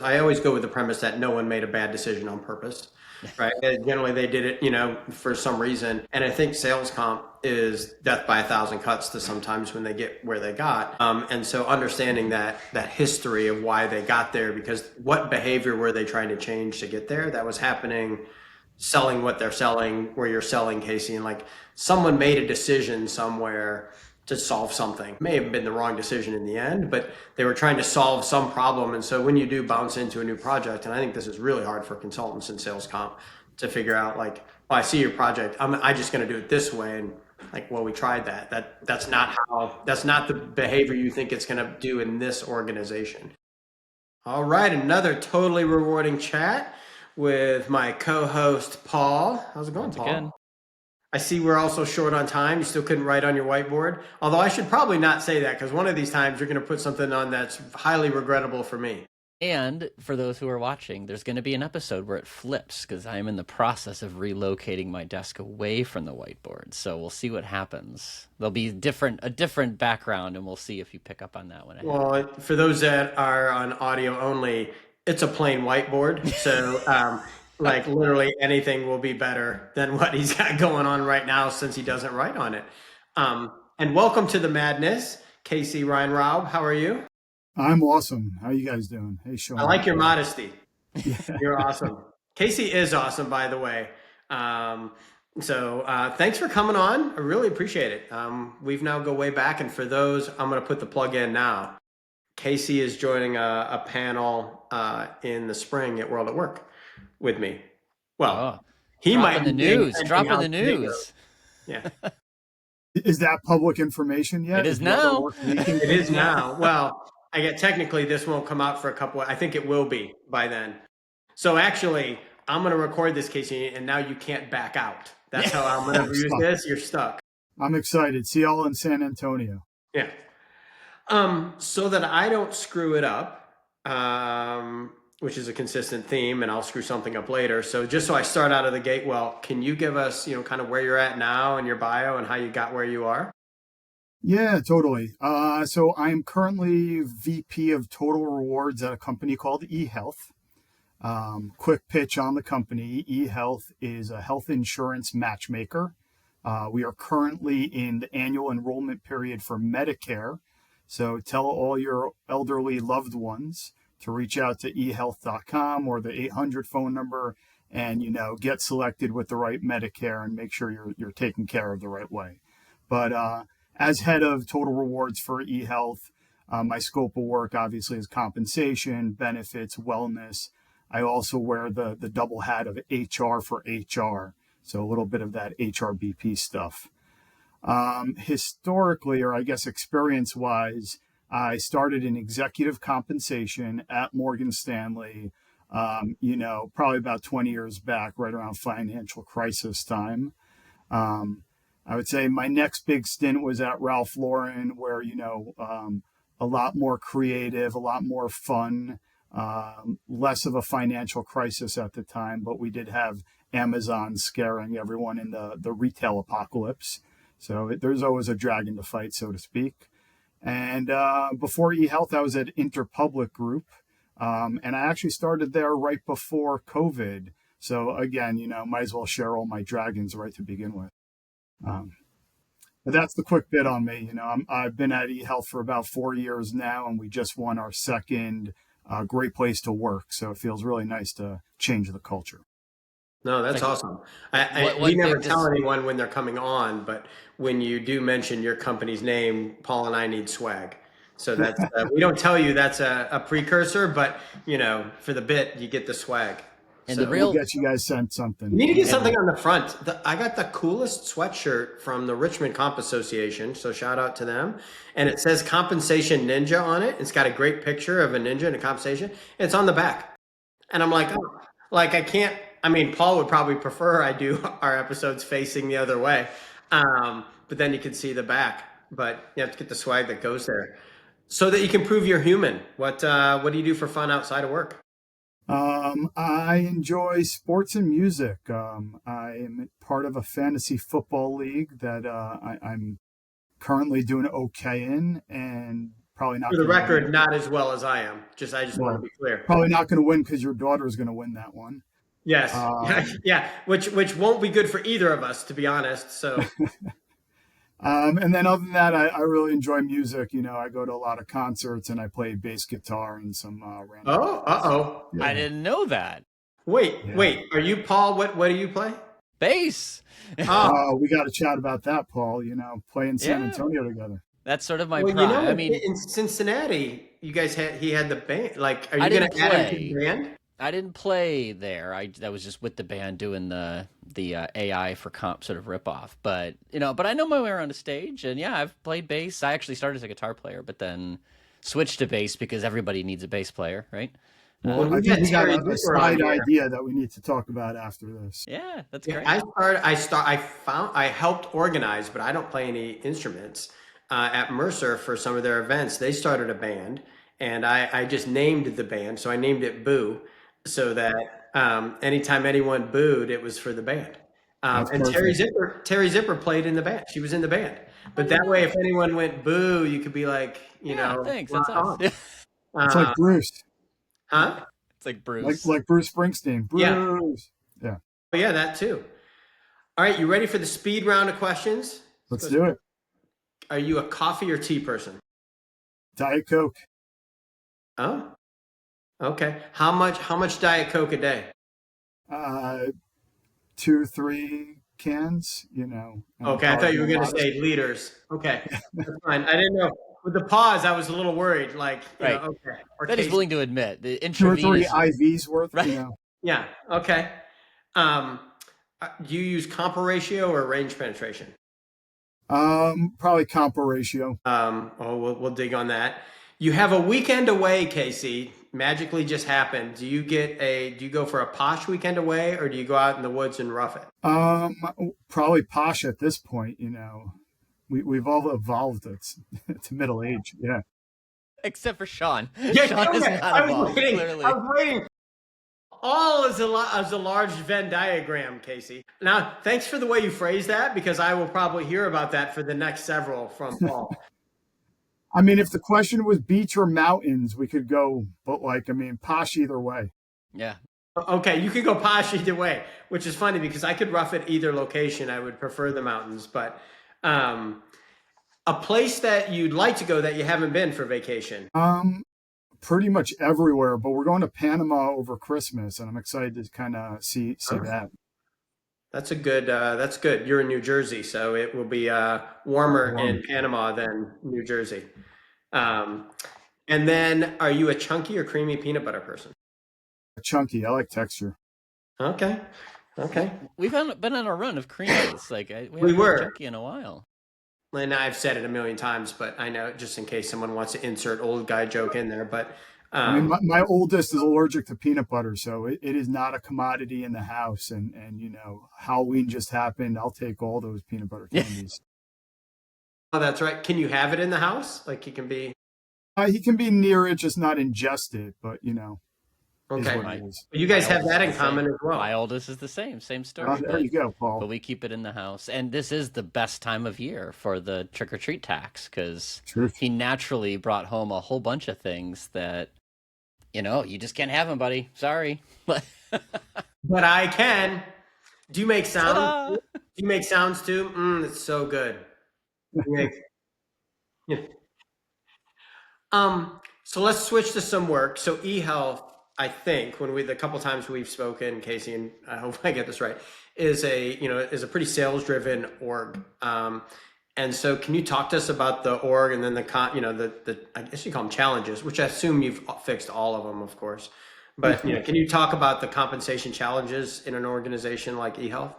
I always go with the premise that no one made a bad decision on purpose, right? Generally, they did it, for some reason. And I think sales comp is death by a thousand cuts to sometimes when they get where they got. And so understanding that history of why they got there, because what behavior were they trying to change to get there that was happening, selling what they're selling, where you're selling, Casey, and like someone made a decision somewhere to solve something. May have been the wrong decision in the end, but they were trying to solve some problem. And so when you do bounce into a new project, and I think this is really hard for consultants in sales comp to figure out, like, oh, I see your project. I just going to do it this way. And like, well, we tried that. That's not the behavior you think it's going to do in this organization. All right, another totally rewarding chat with my co-host Paul. How's it going, Once Paul? again. I see we're also short on time. You still couldn't write on your whiteboard. Although I should probably not say that, because one of these times you're going to put something on that's highly regrettable for me. And for those who are watching, there's going to be an episode where it flips because I'm in the process of relocating my desk away from the whiteboard. So we'll see what happens. There'll be a different background, and we'll see if you pick up on that one. Well, for those that are on audio only, it's a plain whiteboard. So like literally anything will be better than what he's got going on right now since he doesn't write on it. And welcome to the madness, KC Weinraub. How are you? I'm awesome. How you guys doing? Hey, Sean. I like your modesty. Yeah. You're awesome. Casey is awesome, by the way. So thanks for coming on. I really appreciate it. We've now go way back, and for those, I'm going to put the plug in now. Casey is joining a panel in the spring at World at Work with me. Well, he might be dropping the news. Yeah. Is that public information yet? It is now. It is now. Well, I get technically this won't come out for a couple. I think it will be by then. So actually, I'm going to record this, Casey, and now you can't back out. That's how I'm going to use this. You're stuck. I'm excited. See y'all in San Antonio. Yeah. So that I don't screw it up, which is a consistent theme, and I'll screw something up later. So just so I start out of the gate well, can you give us, kind of where you're at now and your bio and how you got where you are? Yeah, totally. So I'm currently VP of Total Rewards at a company called eHealth. Quick pitch on the company. eHealth is a health insurance matchmaker. We are currently in the annual enrollment period for Medicare. So tell all your elderly loved ones to reach out to eHealth.com or the 800 phone number and, get selected with the right Medicare and make sure you're taken care of the right way. But as head of Total Rewards for eHealth, my scope of work obviously is compensation, benefits, wellness. I also wear the double hat of HR for HR. So a little bit of that HRBP stuff. Historically, or I guess experience-wise, I started in executive compensation at Morgan Stanley, probably about 20 years back, right around financial crisis time. I would say my next big stint was at Ralph Lauren, where, a lot more creative, a lot more fun, less of a financial crisis at the time, but we did have Amazon scaring everyone in the retail apocalypse. So there's always a dragon to fight, so to speak. And before eHealth, I was at Interpublic Group. And I actually started there right before COVID. So again, might as well share all my dragons right to begin with. But that's the quick bit on me. I've been at eHealth for about 4 years now, and we just won our second Great Place to Work. So it feels really nice to change the culture. No, that's awesome. We never tell anyone when they're coming on, but when you do mention your company's name, Paul and I need swag. So that's we don't tell you that's a precursor, but for the bit you get the swag. And so we'll get you guys sent something. You need to get something on the front. I got the coolest sweatshirt from the Richmond Comp Association, so shout out to them. And it says Compensation Ninja on it. It's got a great picture of a ninja and a compensation. It's on the back. And I'm like, oh, like I can't. I mean, Paul would probably prefer I do our episodes facing the other way. But then you can see the back. But you have to get the swag that goes there so that you can prove you're human. What do you do for fun outside of work? I enjoy sports and music. I am part of a fantasy football league that I'm currently doing okay in, and probably not For the going to record, win. not as well as I am. I just want to Well, be clear. probably not going to win because your daughter is going to win that one. Yes. Um, Yeah. Which won't be good for either of us, to be honest. So. and then other than that, I really enjoy music. I go to a lot of concerts and I play bass guitar and some random Oh. things. Uh-oh. I Yeah, didn't know that. yeah. Wait. Are you Paul? What do you play? Bass. Oh. We got to chat about that, Paul. Playing San Yeah, Antonio together. that's sort of my Well, pride. I mean, in Cincinnati, you guys he had the band. Like, are I you going didn't to add him to the play. band? I didn't play there. I was just with the band doing the AI for comp sort of ripoff. But I know my way around a stage, and yeah, I've played bass. I actually started as a guitar player, but then switched to bass because everybody needs a bass player, right? Well, When I we think had we got Terry a Zipper on side here, idea that we need to talk about after this. Yeah, that's yeah, great. I helped organize, but I don't play any instruments. At Mercer for some of their events, they started a band, and I just named the band. So I named it Boo, so that anytime anyone booed, it was for the band. That's And perfect. Terry Zipper played in the band. She was in the band. I But that didn't know way, if that. anyone went boo, you could be like, Yeah, thanks. That's rock nice. on. It's like Uh, Bruce, huh? It's like like Bruce. like Bruce Springsteen. Yeah. Bruce. Yeah, Oh, yeah, that too. All right, you ready for the speed round of questions? let's do it. Are you a coffee or tea person? Diet Coke. Oh, okay. How much Diet Coke a day? Uh, 2, 3 cans. And Okay, I thought probably you a were going to lot of. say liters. Okay, that's fine. I didn't know. With the pause, I was a little worried. Like, Right. okay, or That he's case. willing to admit the 2 or 3 intravenous. IVs worth. Right. Yeah. Okay. Um, do you use compa ratio or range penetration? Probably compa ratio. We'll dig on that. You have a weekend away, Casey. Magically just happened. Do you go for a posh weekend away, or do you go out in the woods and rough it? Probably posh at this point. We've all evolved. It's middle age. Yeah. Except for Sean. Yeah, Sean is okay. not I was evolved, waiting. I clearly. was waiting. All as a large Venn diagram, Casey. Now, thanks for the way you phrase that, because I will probably hear about that for the next several from Paul. I mean, if the question was beach or mountains, we could go, but posh either way. Yeah. Okay, you could go posh either way, which is funny because I could rough it either location. I would prefer the mountains, but a place that you'd like to go that you haven't been for vacation. Pretty much everywhere, but we're going to Panama over Christmas, and I'm excited to kind of see Huh? that. That's a good. That's good. You're in New Jersey, so it will be warmer in Warm. Panama than New Jersey. Um, and then, are you a chunky or creamy peanut butter person? Chunky. I like texture. Okay, okay. We've been on a run of creamies. Like we We haven't had were, chunky in a while. and I've said it a million times, but I know just in case someone wants to insert old guy joke in there. But I mean, um, my oldest is allergic to peanut butter, so it is not a commodity in the house. And Halloween just happened. I'll take all those peanut butter Yeah. candies. oh, that's right. Can you have it in the house? Like you can be He can be near it, just not ingest it, but is okay. what My it is. You guys my have oldest that is in the common same. as well. My oldest is the same story. There you go, But Paul. we keep it in the house, and this is the best time of year for the trick or treat tax because Truth. he naturally brought home a whole bunch of things that you just can't have them, buddy. Sorry. But I can. Do you make sounds? Ta-da! Do you make sounds too? It's so good. You make- yeah. So let's switch to some work. So eHealth, I think, the couple times we've spoken, Casey, and I hope I get this right, is a pretty sales driven org. And so can you talk to us about the org and then the I guess you call them challenges, which I assume you've fixed all of them, of course. But can you talk about the compensation challenges in an organization like eHealth?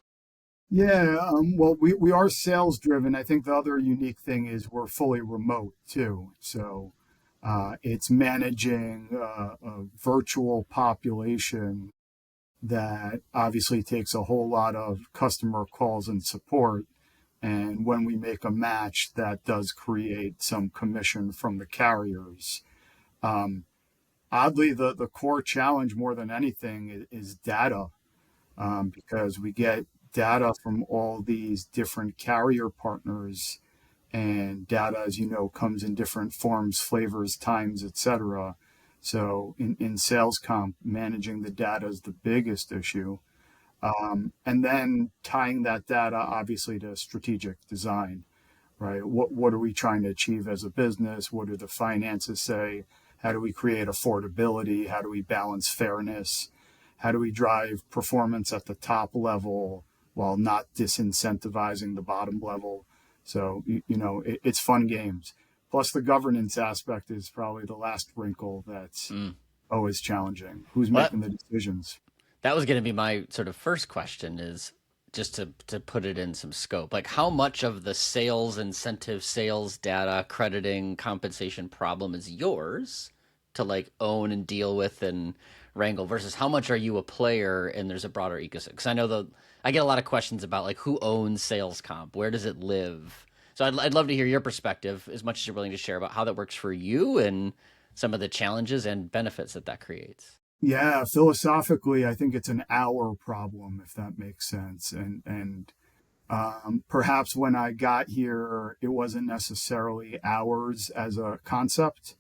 Yeah, well, we are sales driven. I think the other unique thing is we're fully remote too. So it's managing a virtual population that obviously takes a whole lot of customer calls and support. And when we make a match, that does create some commission from the carriers. Oddly, the core challenge more than anything is data, because we get data from all these different carrier partners, and data, as you know, comes in different forms, flavors, times, etc. So in sales comp, managing the data is the biggest issue. And then tying that data obviously to strategic design, right? What are we trying to achieve as a business? What do the finances say? How do we create affordability? How do we balance fairness? How do we drive performance at the top level while not disincentivizing the bottom level? So, it's fun games. Plus, the governance aspect is probably the last wrinkle that's always challenging. Who's Well, making the decisions? that was going to be my sort of first question is just to put it in some scope. Like how much of the sales incentive, sales data, crediting, compensation problem is yours to like own and deal with and wrangle versus how much are you a player and there's a broader ecosystem? Because I know I get a lot of questions about like who owns sales comp, where does it live? So I'd love to hear your perspective as much as you're willing to share about how that works for you and some of the challenges and benefits that creates. Yeah, philosophically, I think it's an hour problem, if that makes sense. And perhaps when I got here, it wasn't necessarily ours as a concept.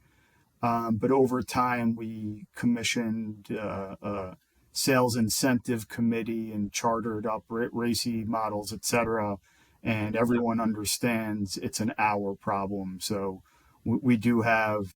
But over time, we commissioned a sales incentive committee and chartered up RACI models, et cetera. And everyone understands it's an hour problem. So we do have,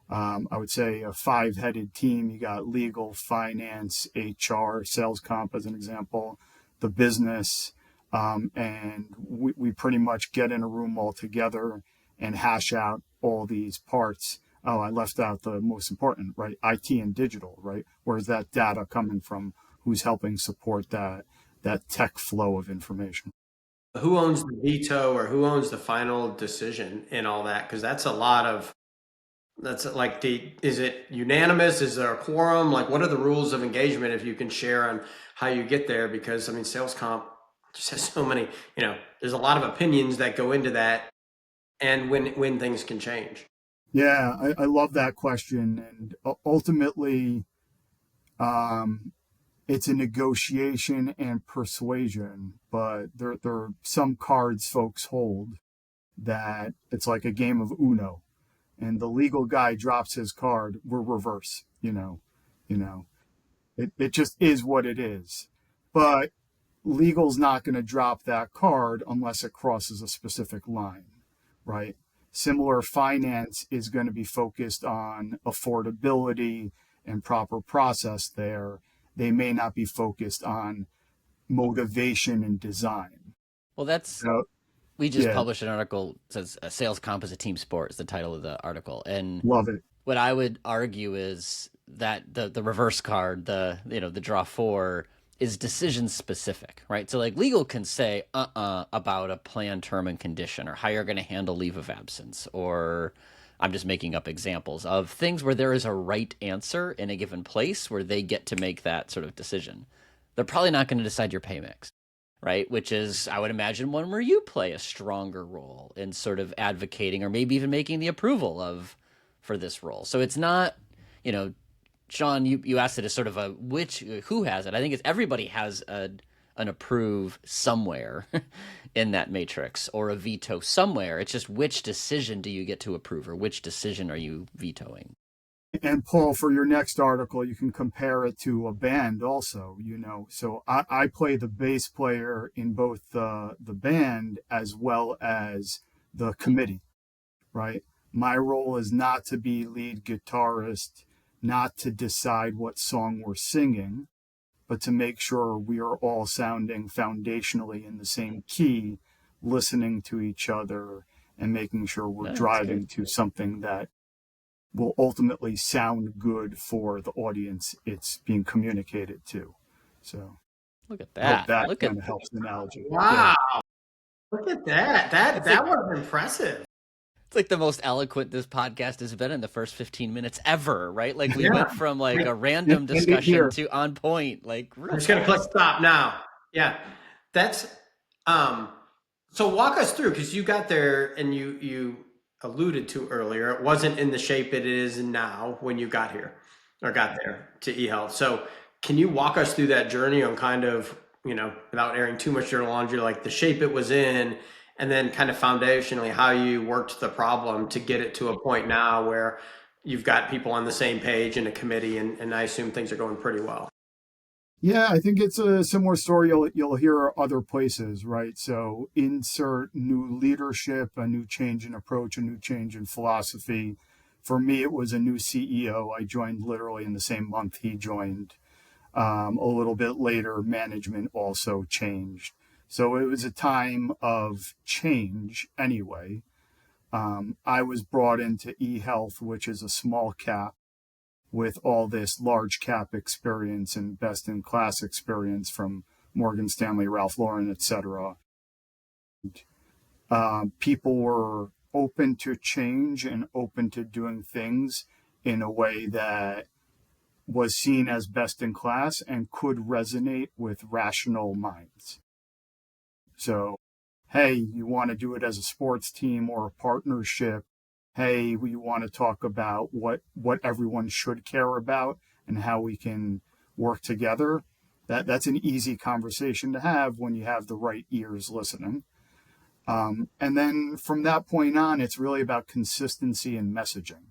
I would say, a five-headed team. You got legal, finance, HR, sales comp, as an example, the business. And we pretty much get in a room all together and hash out all these parts. Oh, I left out the most important, right? IT and digital, right? Where's that data coming from? Who's helping support that tech flow of information? Who owns the veto or who owns the final decision in all that? Because that's like is it unanimous? Is there a quorum? Like, what are the rules of engagement if you can share on how you get there? Because I mean, sales comp just has so many, there's a lot of opinions that go into that and when things can change. Yeah, I love that question. And ultimately, um, it's a negotiation and persuasion, but there are some cards folks hold that it's like a game of Uno, and the legal guy drops his card, we're reverse, you know, it just is what it is. But legal's not going to drop that card unless it crosses a specific line, right? Similar, finance is going to be focused on affordability and proper process there. They may not be focused on motivation and design. Well, that's So, we just yeah, published an article that says sales comp is a team sport is the title of the article. And love it. what I would argue is that the reverse card, the draw four is decision specific, right? So like legal can say about a plan, term, and condition, or how you're going to handle leave of absence, or I'm just making up examples of things where there is a right answer in a given place where they get to make that sort of decision. They're probably not going to decide your pay mix, right? Which is, I would imagine, one where you play a stronger role in sort of advocating or maybe even making the approval of for this role. So it's not, you know, Sean, you asked it as sort of a who has it. I think it's everybody has an approve somewhere in that matrix or a veto somewhere. It's just which decision do you get to approve or which decision are you vetoing? And Paul, for your next article, you can compare it to a band also, So I play the bass player in both the band as well as the committee, right? My role is not to be lead guitarist, not to decide what song we're singing, but to make sure we are all sounding foundationally in the same key, listening to each other and making sure we're Yeah, that's driving good. to something that will ultimately sound good for the audience it's being communicated to. So Look at I hope that. that Look at kind of helps the analogy. Yeah. Wow. Look at that. That it's like that was impressive. it's like the most eloquent this podcast has been in the first 15 minutes ever, right? Like we Yeah. went from like a And random it discussion here. to on point, like I'm real just gonna click fast. stop now. Yeah. That's um so walk us through because you got there and you alluded to earlier, it wasn't in the shape it is now when you got here or got there to eHealth. So can you walk us through that journey on kind of, without airing too much dirty laundry, like the shape it was in and then kind of foundationally how you worked the problem to get it to a point now where you've got people on the same page in a committee, and I assume things are going pretty well. Yeah, I think it's a similar story you'll hear other places, right? So insert new leadership, a new change in approach, a new change in philosophy. For me, it was a new CEO. I joined literally in the same month he joined. A little bit later, management also changed. So it was a time of change anyway. I was brought into eHealth, which is a small cap with all this large cap experience and best in class experience from Morgan Stanley, Ralph Lauren, etc. People were open to change and open to doing things in a way that was seen as best in class and could resonate with rational minds. So, hey, you want to do it as a sports team or a partnership? Hey, we want to talk about what everyone should care about and how we can work together. That's an easy conversation to have when you have the right ears listening. And then from that point on, it's really about consistency and messaging,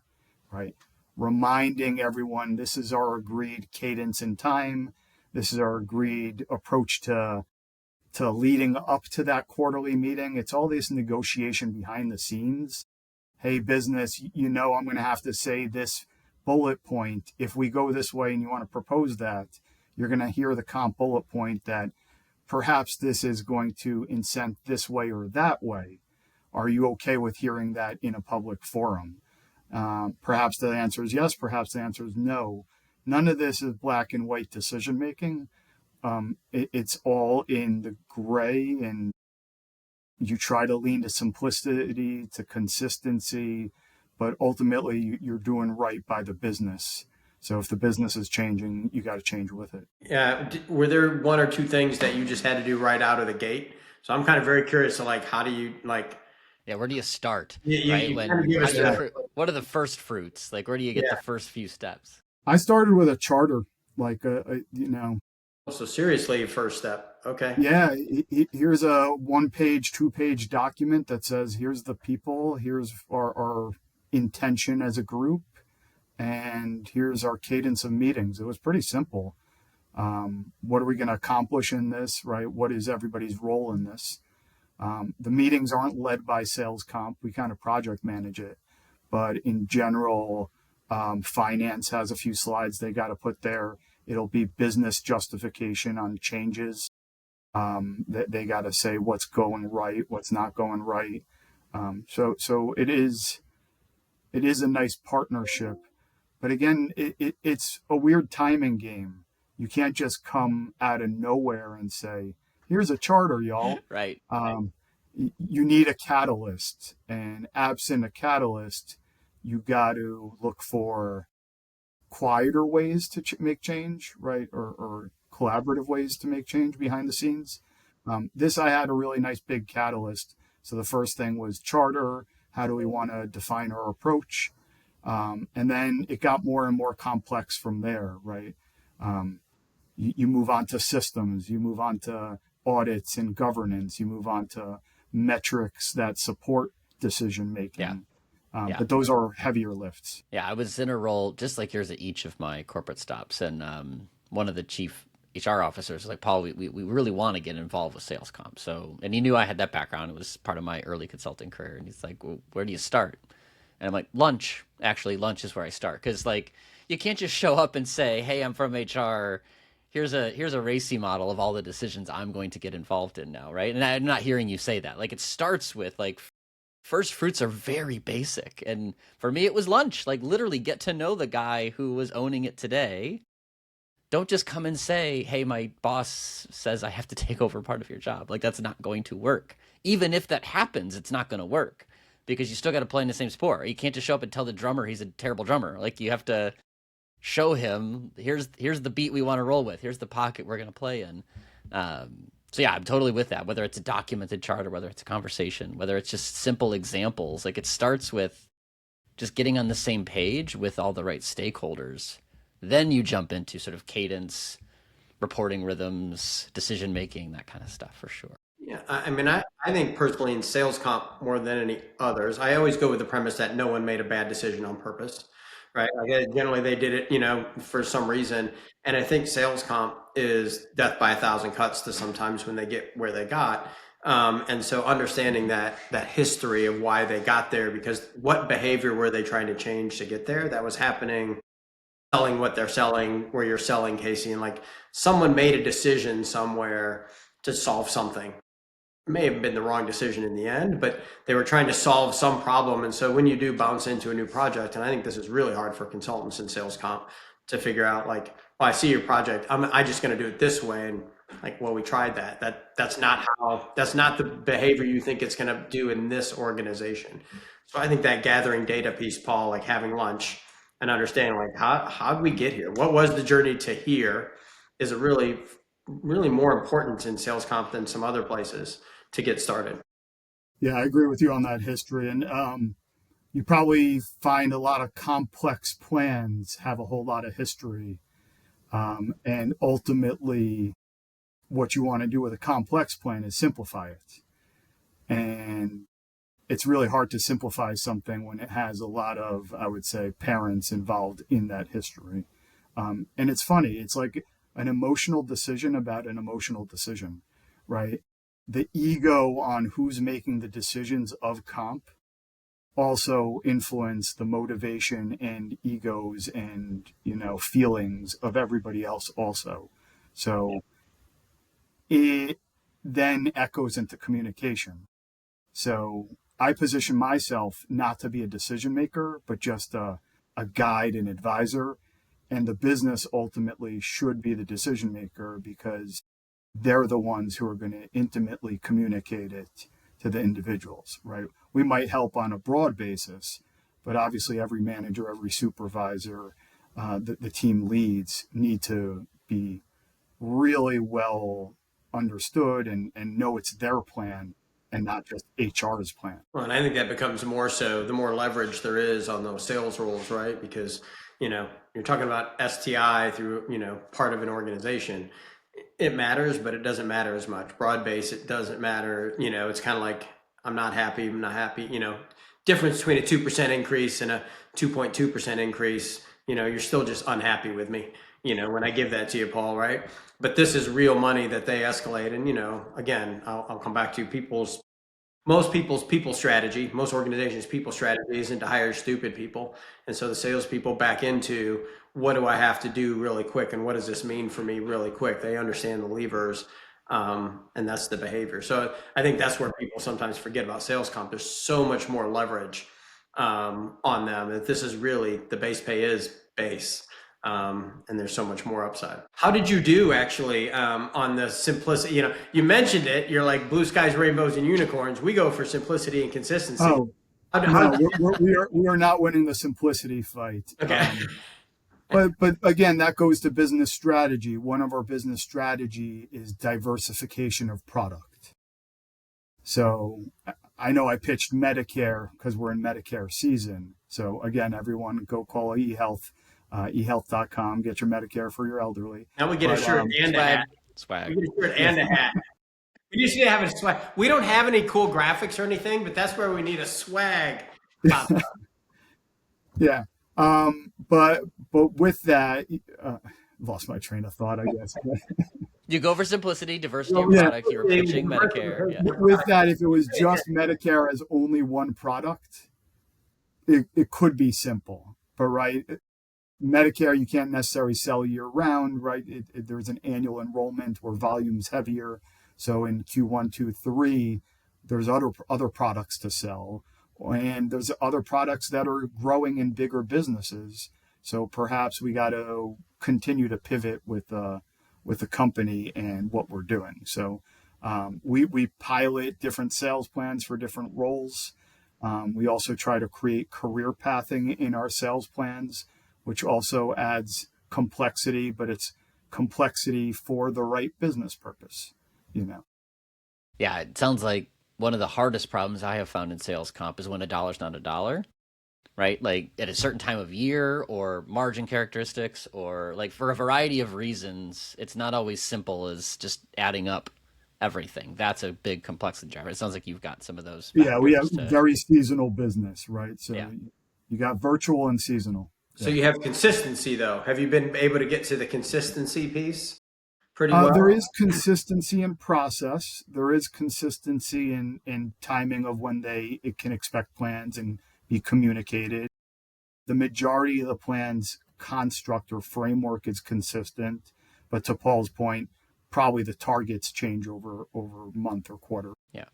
right? Reminding everyone this is our agreed cadence and time. This is our agreed approach to leading up to that quarterly meeting. It's all this negotiation behind the scenes. Hey, business, I'm going to have to say this bullet point. If we go this way and you want to propose that, you're going to hear the comp bullet point that perhaps this is going to incent this way or that way. Are you okay with hearing that in a public forum? Perhaps the answer is yes, perhaps the answer is no. None of this is black and white decision making. It's all in the gray, and you try to lean to simplicity, to consistency, but ultimately you're doing right by the business. So if the business is changing, you got to change with it. Yeah. Were there one or two things that you just had to do right out of the gate? So I'm kind of very curious to like, how do you like, Yeah, where do you start? you kind of give us What are the first fruits? Like, where do you get the first few steps? I started with a charter, like, so seriously, first step. Okay. yeah, here's a 1-page, 2-page document that says, here's the people, here's our intention as a group, and here's our cadence of meetings. It was pretty simple. What are we going to accomplish in this, right? What is everybody's role in this? The meetings aren't led by sales comp. We kind of project manage it. But in general, finance has a few slides they got to put there. It'll be business justification on changes. They got to say what's going right, what's not going right. So it is a nice partnership. But again, it's a weird timing game. You can't just come out of nowhere and say, here's a charter, y'all. Right. You need a catalyst. And absent a catalyst, you got to look for quieter ways to make change, right? Or collaborative ways to make change behind the scenes. I had a really nice big catalyst. So the first thing was charter. How do we want to define our approach? And then it got more and more complex from there, right? You move on to systems, you move on to audits and governance, you move on to metrics that support decision making. Yeah. But those are heavier lifts. Yeah, I was in a role just like yours at each of my corporate stops, and one of the chief HR officers was like, Paul, we really want to get involved with sales comp. So, and he knew I had that background. It was part of my early consulting career. And he's like, well, where do you start? And I'm like, lunch. Actually, lunch is where I start. Because like, you can't just show up and say, hey, I'm from HR. Here's a racy model of all the decisions I'm going to get involved in now, right? And I'm not hearing you say that. Like, it starts with like, first fruits are very basic. And for me, it was lunch. Like, literally get to know the guy who was owning it today. Don't just come and say, hey, my boss says I have to take over part of your job. Like, that's not going to work. Even if that happens, it's not going to work because you still got to play in the same sport. You can't just show up and tell the drummer he's a terrible drummer. Like, you have to show him, here's the beat we want to roll with. Here's the pocket we're going to play in. So yeah, I'm totally with that. Whether it's a documented chart or whether it's a conversation, whether it's just simple examples, like it starts with just getting on the same page with all the right stakeholders. Then you jump into sort of cadence, reporting rhythms, decision making, that kind of stuff for sure. Yeah, I mean, I think personally in sales comp more than any others, I always go with the premise that no one made a bad decision on purpose, right? Like generally they did it, for some reason. And I think sales comp is death by a thousand cuts to sometimes when they get where they got. And so understanding that history of why they got there, because what behavior were they trying to change to get there that was happening, selling what they're selling, where you're selling, Casey, and like someone made a decision somewhere to solve something may have been the wrong decision in the end, but they were trying to solve some problem. And so when you do bounce into a new project, and I think this is really hard for consultants in sales comp to figure out, like, well, I see your project, I just going to do it this way. And like, well, we tried that. That's not the behavior you think it's going to do in this organization. So I think that gathering data piece, Paul, like having lunch and understanding like how did we get here? What was the journey to here is a really more important in sales comp than some other places to get started. Yeah, I agree with you on that history. And you probably find a lot of complex plans have a whole lot of history. And ultimately, what you want to do with a complex plan is simplify it. And it's really hard to simplify something when it has a lot of, I would say, parents involved in that history. And it's funny, it's like an emotional decision about an emotional decision, right? The ego on who's making the decisions of comp also influence the motivation and egos and feelings of everybody else also. So it then echoes into communication. So I position myself not to be a decision maker, but just a guide and advisor. And the business ultimately should be the decision maker because they're the ones who are going to intimately communicate it to the individuals, right? We might help on a broad basis, but obviously every manager, every supervisor, the team leads need to be really well understood and know it's their plan and not just HR's plan. Well, and I think that becomes more so the more leverage there is on those sales roles, right? Because, you're talking about STI through, part of an organization. It matters, but it doesn't matter as much. Broad base, it doesn't matter. It's kind of like, I'm not happy, difference between a 2% increase and a 2.2% increase, you're still just unhappy with me, when I give that to you, Paul, right? But this is real money that they escalate. And, again, I'll come back to most people's people strategy, most organizations' people strategy isn't to hire stupid people. And so the salespeople back into what do I have to do really quick and what does this mean for me really quick? They understand the levers, and that's the behavior. So I think that's where people sometimes forget about sales comp. There's so much more leverage on them that this is really the base pay is base. And there's so much more upside. How did you do actually on the simplicity? You mentioned it. You're like blue skies, rainbows, and unicorns. We go for simplicity and consistency. Oh, no, we are not winning the simplicity fight. Okay. But again, that goes to business strategy. One of our business strategy is diversification of product. So I know I pitched Medicare because we're in Medicare season. So again, everyone go call eHealth, eHealth.com, get your Medicare for your elderly. Now we get a shirt and a hat. Swag. We get a shirt and a hat. We just need to have a swag. We don't have any cool graphics or anything, but that's where we need a swag. Yeah. But with that, lost my train of thought, I guess. You go for simplicity, diversity of product. You were pitching Medicare. Yeah. With that, if it was just Medicare as only one product, it could be simple. But right, Medicare, you can't necessarily sell year round, right? There's an annual enrollment where volume's heavier. So in Q1, 2, 3, there's other products to sell. And there's other products that are growing in bigger businesses. So perhaps we got to continue to pivot with the company and what we're doing. So we pilot different sales plans for different roles. We also try to create career pathing in our sales plans, which also adds complexity, but it's complexity for the right business purpose, Yeah, it sounds like one of the hardest problems I have found in sales comp is when a dollar's not a dollar, right? Like at a certain time of year or margin characteristics or like for a variety of reasons, it's not always simple as just adding up everything. That's a big complexity driver. It sounds like you've got some of those Yeah, we have factors to, very seasonal business, right? So yeah. you got virtual and seasonal. So Yeah. you have consistency though. Have you been able to get to the consistency piece pretty There well? is consistency in process. There is consistency in timing of when it can expect plans and be communicated. The majority of the plan's construct or framework is consistent, but to Paul's point, probably the targets change over month or quarter. Yeah.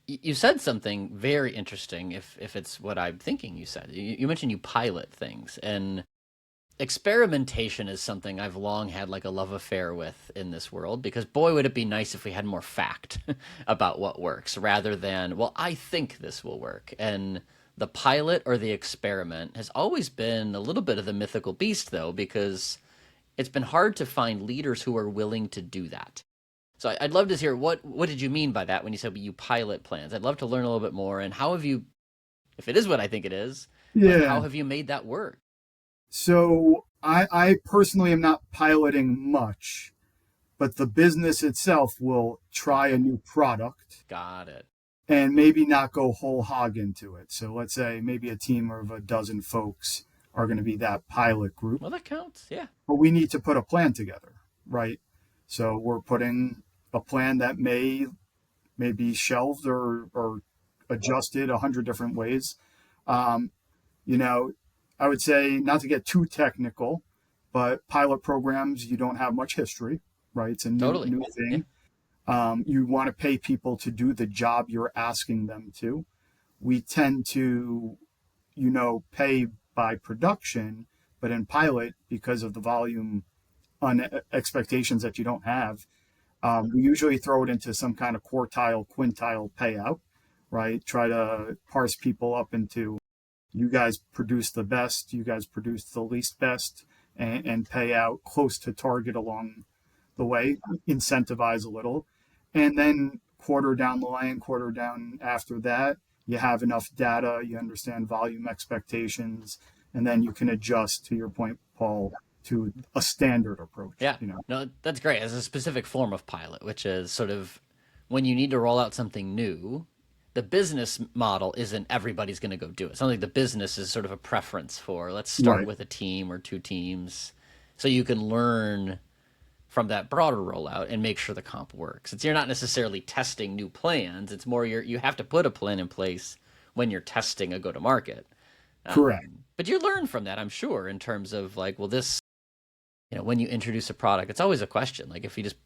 You said something very interesting, if it's what I'm thinking you said. You mentioned you pilot things, and experimentation is something I've long had like a love affair with in this world, because boy, would it be nice if we had more fact about what works rather than, well, I think this will work. And the pilot or the experiment has always been a little bit of the mythical beast, though, because it's been hard to find leaders who are willing to do that. So I'd love to hear what did you mean by that when you said you pilot plans? I'd love to learn a little bit more. And how have you, if it is what I think it is, like Yeah. how have you made that work? So I personally am not piloting much, but the business itself will try a new product Got it. and maybe not go whole hog into it. So let's say maybe a team of a dozen folks are going to be that pilot group, Well, that counts. Yeah. but we need to put a plan together, right? So we're putting a plan that may be shelved or adjusted 100 different ways. Um, you know, I would say not to get too technical, but pilot programs, you don't have much history, right? It's a Totally. new Yeah. thing. You want to pay people to do the job you're asking them to. We tend to, pay by production, but in pilot, because of the volume on expectations that you don't have, we usually throw it into some kind of quartile, quintile payout, right? Try to parse people up into, you guys produce the best, you guys produce the least best, and pay out close to target along the way, incentivize a little. And then quarter down the line, quarter down after that, you have enough data, you understand volume expectations, and then you can adjust, to your point, Paul, to a standard approach. Yeah. No, that's great. As a specific form of pilot, which is sort of when you need to roll out something new, the business model isn't everybody's going to go do it. It's not like the business is sort of a preference for let's start Right. with a team or two teams so you can learn from that broader rollout and make sure the comp works. You're not necessarily testing new plans. It's more you have to put a plan in place when you're testing a go to market. Correct. But you learn from that, I'm sure, in terms of like, will this, when you introduce a product, it's always a question. Like if you just,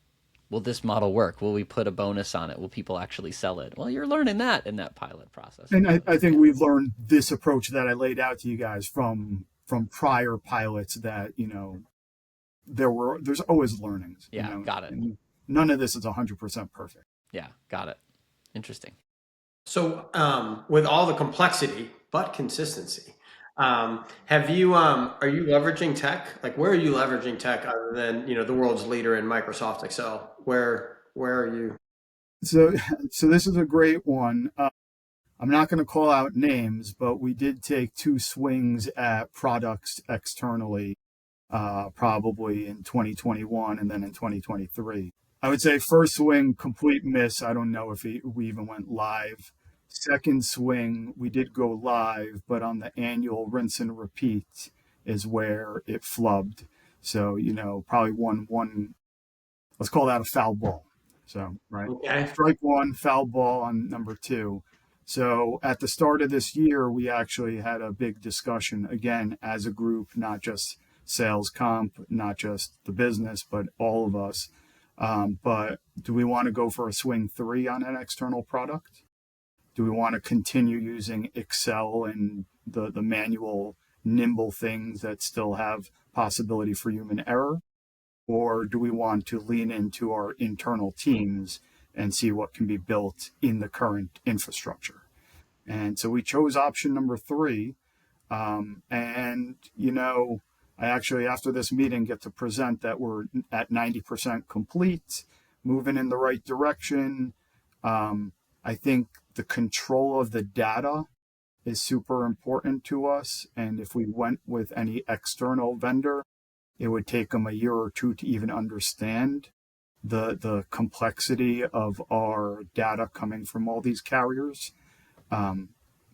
will this model work? Will we put a bonus on it? Will people actually sell it? Well, you're learning that in that pilot process. And I think we've learned this approach that I laid out to you guys from prior pilots that, there's always learnings. Yeah, got it. And none of this is 100% perfect. Yeah, got it. Interesting. So with all the complexity but consistency, have you are you leveraging tech? Like where are you leveraging tech other than the world's leader in Microsoft Excel? Where are you? So this is a great one. I'm not going to call out names, but we did take two swings at products externally, probably in 2021 and then in 2023. I would say first swing, complete miss. I don't know if we even went live. Second swing, we did go live, but on the annual rinse and repeat is where it flubbed. So, probably one, let's call that a foul ball. So, right. Okay. Strike one, foul ball on number two. So at the start of this year, we actually had a big discussion again as a group, not just sales comp, not just the business, but all of us. But do we want to go for a swing three on an external product? Do we want to continue using Excel and the manual nimble things that still have possibility for human error? Or do we want to lean into our internal teams and see what can be built in the current infrastructure? And so we chose option number three. I actually, after this meeting, get to present that we're at 90% complete, moving in the right direction. I think the control of the data is super important to us. And if we went with any external vendor, it would take them a year or two to even understand the complexity of our data coming from all these carriers.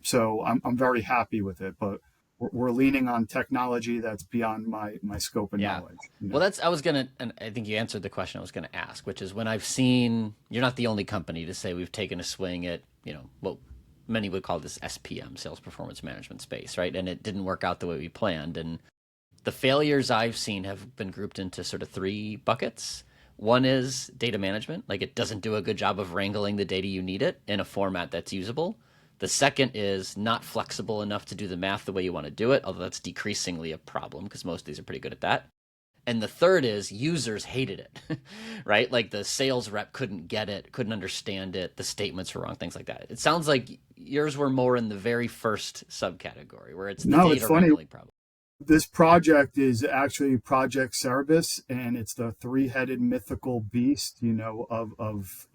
So I'm very happy with it, but we're leaning on technology that's beyond my scope of Yeah. knowledge. Well, that's, I was going to, and I think you answered the question I was going to ask, which is when I've seen, you're not the only company to say we've taken a swing at, what many would call this SPM, sales performance management space, right? And it didn't work out the way we planned. And the failures I've seen have been grouped into sort of three buckets. One is data management, like it doesn't do a good job of wrangling the data you need it in a format that's usable. The second is not flexible enough to do the math the way you want to do it, although that's decreasingly a problem because most of these are pretty good at that. And the third is users hated it, right? Like the sales rep couldn't get it, couldn't understand it, the statements were wrong, things like that. It sounds like yours were more in the very first subcategory where it's the No, it's data funny. wrangling problem. This project is actually Project Cerberus, and it's the three-headed mythical beast, of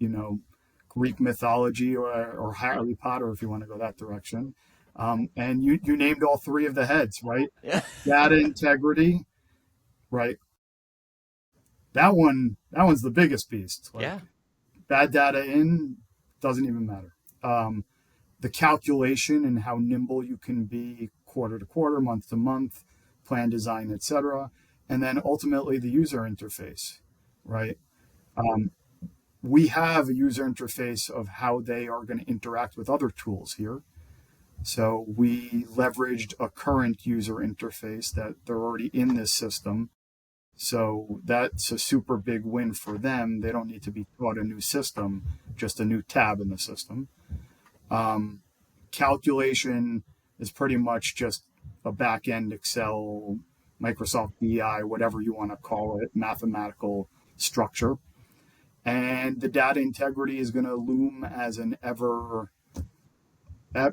Greek mythology or Harry Potter, if you want to go that direction. And you named all three of the heads, right? Yeah. Data integrity, right? That one's the biggest beast. Like Yeah. bad data in doesn't even matter. The calculation and how nimble you can be quarter to quarter, month to month, plan design, etc. And then ultimately the user interface, right? We have a user interface of how they are going to interact with other tools here. So we leveraged a current user interface that they're already in this system. So that's a super big win for them. They don't need to be taught a new system, just a new tab in the system. Calculation is pretty much just a back end Excel, Microsoft BI, whatever you want to call it, mathematical structure. And the data integrity is going to loom as an ever, I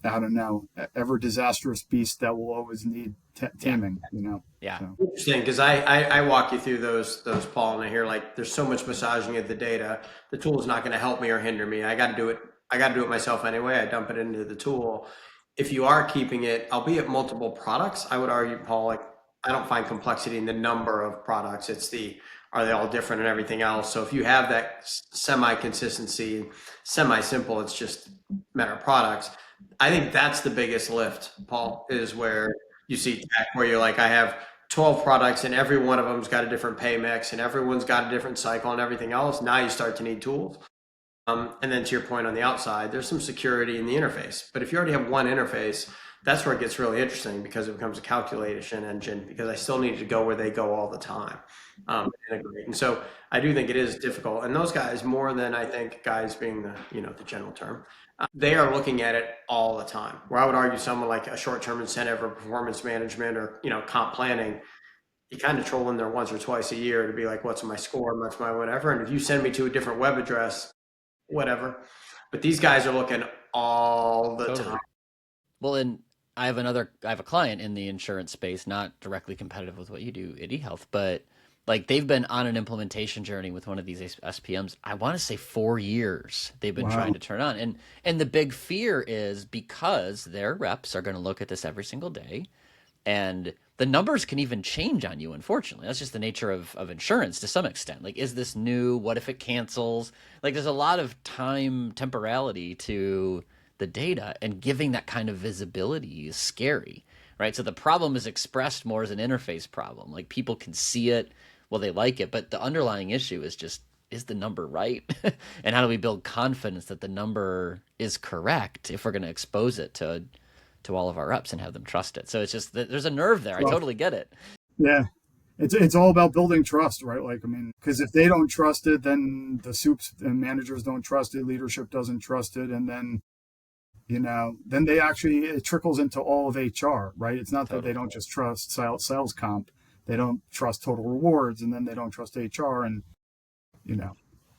don't know, ever disastrous beast that will always need taming, Yeah. So. Interesting, because I walk you through those Paul, and I hear like there's so much massaging of the data. The tool is not going to help me or hinder me. I got to do it. I got to do it myself anyway. I dump it into the tool. If you are keeping it, albeit multiple products, I would argue, Paul, like I don't find complexity in the number of products. It's the are they all different and everything else. So if you have that semi-consistency, semi-simple, it's just matter of products. I think that's the biggest lift, Paul, is where you see tech where you're like, I have 12 products and every one of them's got a different pay mix and everyone's got a different cycle and everything else. Now you start to need tools. And then to your point on the outside, there's some security in the interface. But if you already have one interface, that's where it gets really interesting because it becomes a calculation engine because I still need to go where they go all the time. Integrate. And so I do think it is difficult. And those guys, more than I think guys being the general term, they are looking at it all the time. Where I would argue someone like a short-term incentive or performance management or comp planning, you kind of troll in there once or twice a year to be like, what's my score, what's my whatever. And if you send me to a different web address, whatever. But these guys are looking all the Totally. time. Well, and I have a client in the insurance space, not directly competitive with what you do at eHealth, but like they've been on an implementation journey with one of these SPMs. I want to say 4 years they've been trying to turn on. And the big fear is because their reps are going to look at this every single day and the numbers can even change on you, unfortunately. That's just the nature of insurance to some extent. Like, is this new? What if it cancels? Like, there's a lot of temporality to the data, and giving that kind of visibility is scary, right? So the problem is expressed more as an interface problem. Like, people can see it, well, they like it, but the underlying issue is just, is the number right? And how do we build confidence that the number is correct if we're going to expose it to all of our reps and have them trust it? So it's just there's a nerve there. I totally get it. Yeah. It's all about building trust, right? Like, I mean, because if they don't trust it, then the soups and managers don't trust it, leadership doesn't trust it. And then, then it trickles into all of HR, right? It's not that they don't just trust sales comp. They don't trust total rewards, and then they don't trust HR. And,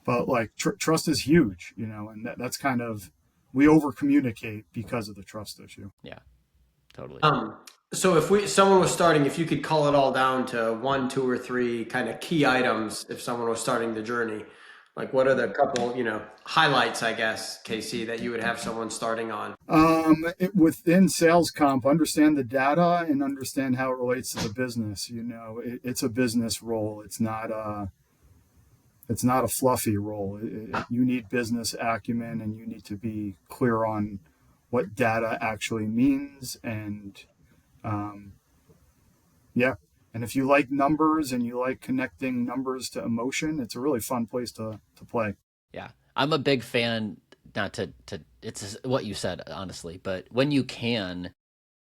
but like trust is huge, and that's kind of, we over communicate because of the trust issue. Yeah, totally. So if someone was starting, if you could cull it all down to 1, 2, or 3 kind of key items, if someone was starting the journey, Like, what are the couple, highlights, I guess, KC, that you would have someone starting on? Within sales comp, understand the data and understand how it relates to the business. It's a business role. It's not a fluffy role. You need business acumen, and you need to be clear on what data actually means. And yeah, and if you like numbers and you like connecting numbers to emotion, it's a really fun place to play. Yeah. I'm a big fan, not to it's what you said, honestly, but when you can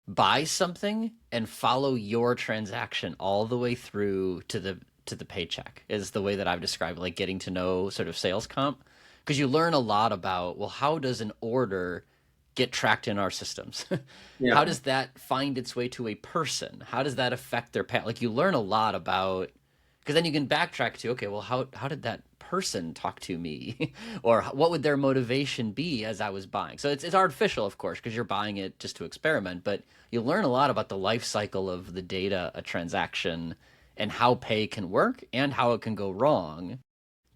buy something and follow your transaction all the way through to the paycheck is the way that I've described like getting to know sort of sales comp because you learn a lot about, well, how does an order get tracked in our systems? How Yeah. does that find its way to a person? How does that affect their pay? Like you learn a lot about because then you can backtrack to, okay, well, how did that person talk to me, or what would their motivation be as I was buying? So it's artificial, of course, because you're buying it just to experiment, but you learn a lot about the life cycle of the data, a transaction, and how pay can work and how it can go wrong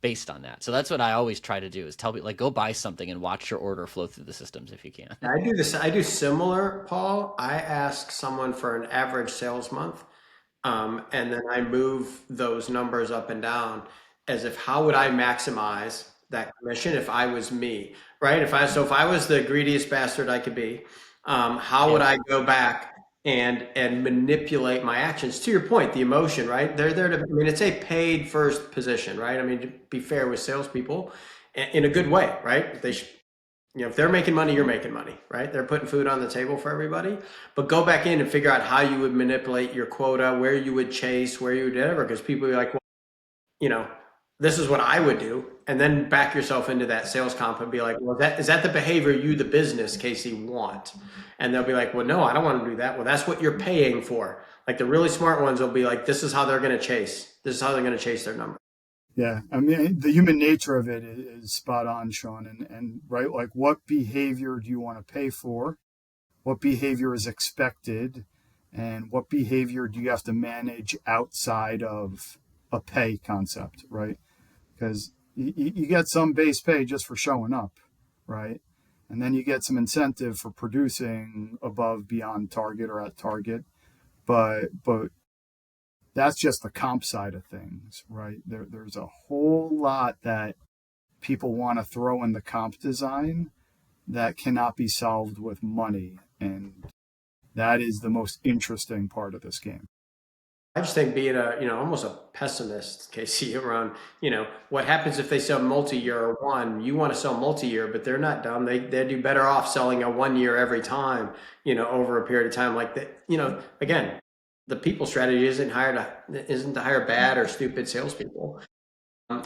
based on that. So that's what I always try to do is tell people like go buy something and watch your order flow through the systems if you can. I do this. I do similar, Paul. I ask someone for an average sales month, and then I move those numbers up and down as if how would I maximize that commission if I was me, right? If I was the greediest bastard I could be, how would Yeah. I go back and manipulate my actions? To your point, the emotion, right? They're there to. I mean, it's a paid first position, right? I mean, to be fair with salespeople, in a good way, right? They should, if they're making money, you're making money, right? They're putting food on the table for everybody. But go back in and figure out how you would manipulate your quota, where you would chase, where you would whatever, because people are like, well, you know, this is what I would do. And then back yourself into that sales comp and be like, well, is that the behavior you, the business, Casey, want? And they'll be like, well, no, I don't want to do that. Well, that's what you're paying for. Like the really smart ones will be like, this is how they're going to chase. This is how they're going to chase their number. Yeah, I mean, the human nature of it is spot on, Sean. And right, like what behavior do you want to pay for? What behavior is expected? And what behavior do you have to manage outside of a pay concept, right? Because you get some base pay just for showing up, right? And then you get some incentive for producing above, beyond target or at target. But that's just the comp side of things, right? There's a whole lot that people want to throw in the comp design that cannot be solved with money. And that is the most interesting part of this game. I just think being almost a pessimist, Casey, around, what happens if they sell multi-year or one, you want to sell multi-year, but they're not dumb. They do better off selling a 1 year every time, over a period of time like that. Again, the people strategy isn't to hire bad or stupid salespeople.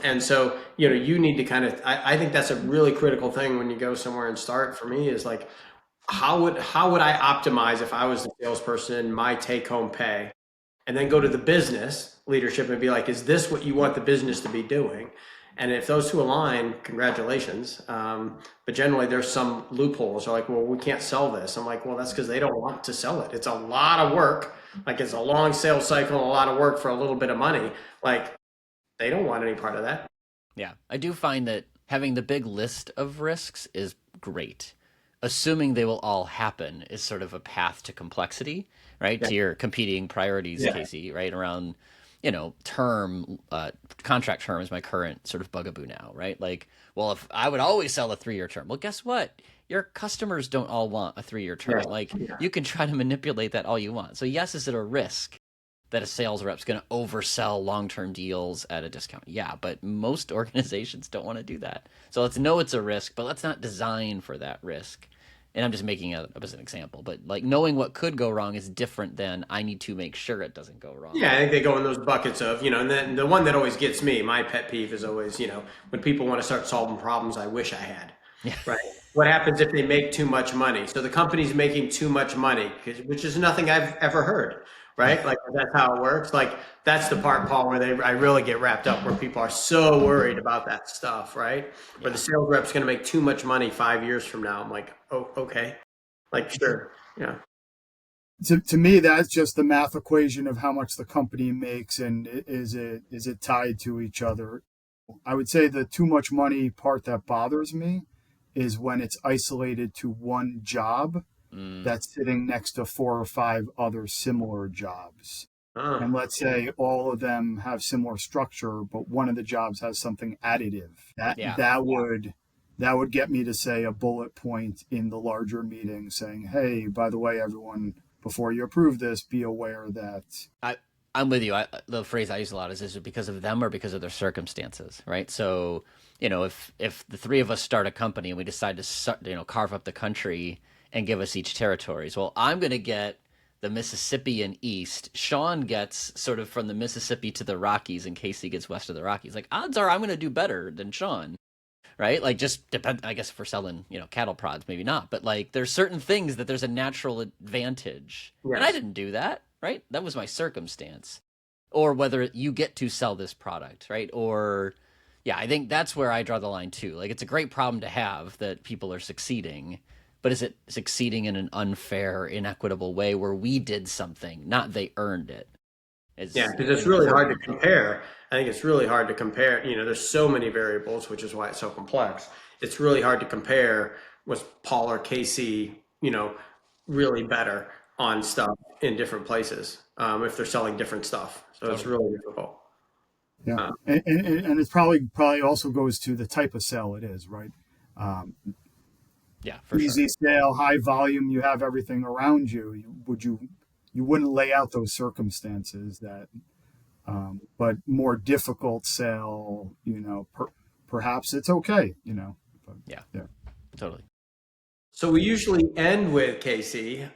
And so, you need to kind of, I think that's a really critical thing when you go somewhere and start for me is like, how would I optimize if I was the salesperson, my take home pay? And then go to the business leadership and be like, is this what you want the business to be doing? And if those two align, congratulations. But generally there's some loopholes. They're like, well, we can't sell this. I'm like, well, that's because they don't want to sell it. It's a lot of work. Like it's a long sales cycle, a lot of work for a little bit of money. Like they don't want any part of that. Yeah, I do find that having the big list of risks is great. Assuming they will all happen is sort of a path to complexity, right? Yeah. To your competing priorities, Yeah. Casey, right? Around, term, contract term is my current sort of bugaboo now, right? Like, well, if I would always sell a 3-year term, well, guess what? Your customers don't all want a 3-year term. Right. Like, Yeah. you can try to manipulate that all you want. So, yes, is it a risk that a sales rep's going to oversell long-term deals at a discount? Yeah, but most organizations don't want to do that. So let's know it's a risk, but let's not design for that risk. And I'm just making it up as an example, but like knowing what could go wrong is different than I need to make sure it doesn't go wrong. Yeah, I think they go in those buckets of, and then the one that always gets me, my pet peeve is always, when people want to start solving problems I wish I had. Yeah. Right. What happens if they make too much money? So the company's making too much money, which is nothing I've ever heard. Right. Like that's how it works. Like that's the part, Paul, where I really get wrapped up where people are so worried about that stuff. Right. Where the sales rep's going to make too much money 5 years from now. I'm like, oh, okay. Like, sure. Yeah. To me, that's just the math equation of how much the company makes, and is it tied to each other? I would say the too much money part that bothers me is when it's isolated to one job that's sitting next to 4 or 5 other similar jobs. And let's say all of them have similar structure, but one of the jobs has something additive. Yeah. That would get me to say a bullet point in the larger meeting saying, hey, by the way, everyone, before you approve this, be aware that. I'm with you. The phrase I use a lot is it because of them or because of their circumstances, right? So, if the three of us start a company and we decide to carve up the country and give us each territories, well, I'm going to get the Mississippi and East. Sean gets sort of from the Mississippi to the Rockies, and Casey gets west of the Rockies. Like, odds are I'm going to do better than Sean, right? Like, just depend. I guess if we're selling, cattle prods, maybe not. But like, there's certain things that there's a natural advantage, and I didn't do that, right? That was my circumstance, or whether you get to sell this product, right? Or, yeah, I think that's where I draw the line too. Like, it's a great problem to have that people are succeeding, but is it succeeding in an unfair, inequitable way where we did something, not they earned it? Yeah, because it's really hard to compare. I think it's really hard to compare. There's so many variables, which is why it's so complex. It's really hard to compare was Paul or Casey, really better on stuff in different places if they're selling different stuff. So it's really difficult. Yeah, and it probably also goes to the type of sale it is, right? Yeah, for Easy sure. sale, high volume, you have everything around you. You wouldn't lay out those circumstances that, but more difficult sale, perhaps it's okay, but, Yeah, totally. So we usually end with Casey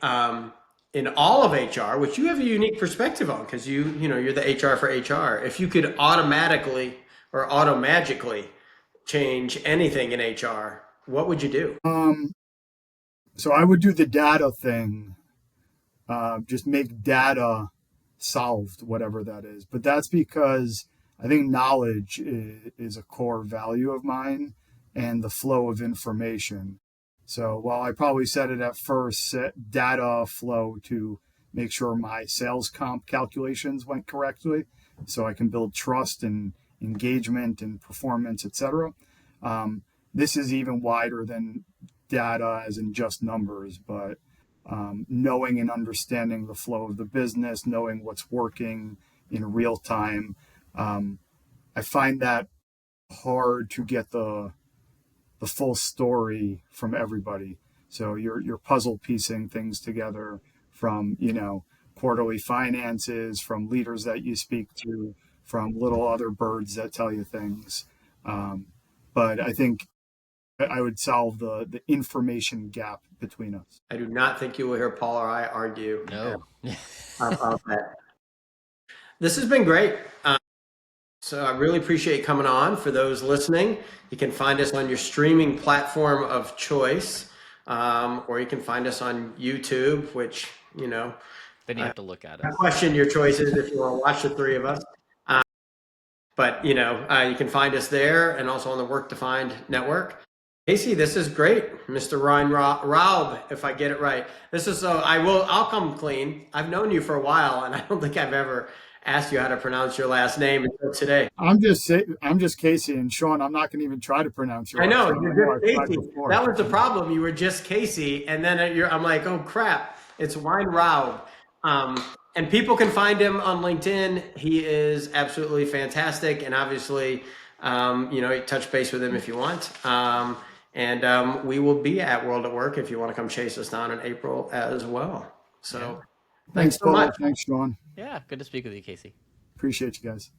in all of HR, which you have a unique perspective on because you're the HR for HR. If you could automatically or automagically change anything in HR, what would you do? So I would do the data thing, just make data solved, whatever that is. But that's because I think knowledge is a core value of mine and the flow of information. So while I probably said it at first, set data flow to make sure my sales comp calculations went correctly so I can build trust and engagement and performance, etc. This is even wider than data as in just numbers, but knowing and understanding the flow of the business, knowing what's working in real time. I find that hard to get the full story from everybody. So you're puzzle piecing things together from quarterly finances, from leaders that you speak to, from little other birds that tell you things. But I think I would solve the information gap between us. I do not think you will hear Paul or I argue No. about that. This has been great. So I really appreciate you coming on. For those listening, you can find us on your streaming platform of choice, or you can find us on YouTube, which, Then you have to look at I us. question your choices if you want to watch the three of us. But, you can find us there and also on the Work Defined Network. Casey, this is great. Mr. Weinraub, if I get it right. I'll come clean. I've known you for a while, and I don't think I've ever asked you how to pronounce your last name until today. I'm just Casey, and Sean, I'm not going to even try to pronounce your I know, last name. you're just I've tried Casey. before. That was the problem. You were just Casey, and then I'm like, oh crap, it's Weinraub. And people can find him on LinkedIn. He is absolutely fantastic, and obviously, touch base with him if you want. And we will be at World at Work if you want to come chase us down in April as well. So, thanks so Paul. much. Thanks, Sean. Yeah, good to speak with you, Casey. Appreciate you guys.